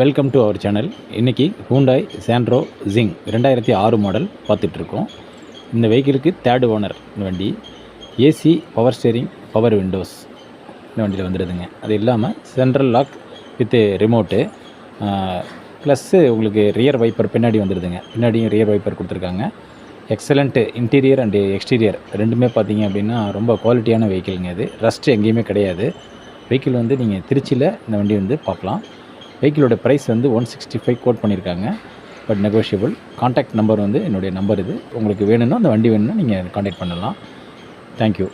Welcome to our channel. இன்றைக்கி Hyundai Santro Xing 2006 model பார்த்துட்ருக்கோம். இந்த வெஹிக்கிளுக்கு தேர்டு ஓனர். இந்த வண்டி AC, power steering, power windows இந்த வண்டியில் வந்துடுதுங்க. அது இல்லாமல் central lock with remote plus உங்களுக்கு ரியர் வைப்பர் பின்னாடி வந்துடுதுங்க. பின்னாடியும் ரியர் வைப்பர் கொடுத்துருக்காங்க. எக்ஸலண்ட்டு இன்டீரியர் அண்டு எக்ஸ்டீரியர் ரெண்டுமே பார்த்தீங்க அப்படின்னா ரொம்ப குவாலிட்டியான வெஹிக்கிளுங்க. இது ரஸ்ட்டு எங்கேயுமே கிடையாது. வெஹிக்கிள் வந்து நீங்கள் திருச்சியில் இந்த வண்டி வந்து பார்க்கலாம். வெஹிக்கிளோட ப்ரைஸ் வந்து 165 கோட் பண்ணியிருக்காங்க. But negotiable. கான்டாக்ட் நம்பர் வந்து என்னுடைய நம்பர் இது. உங்களுக்கு வேணும்னா அந்த வண்டி வேணும்னா நீங்கள் கான்டாக்ட் பண்ணலாம். தேங்க்யூ.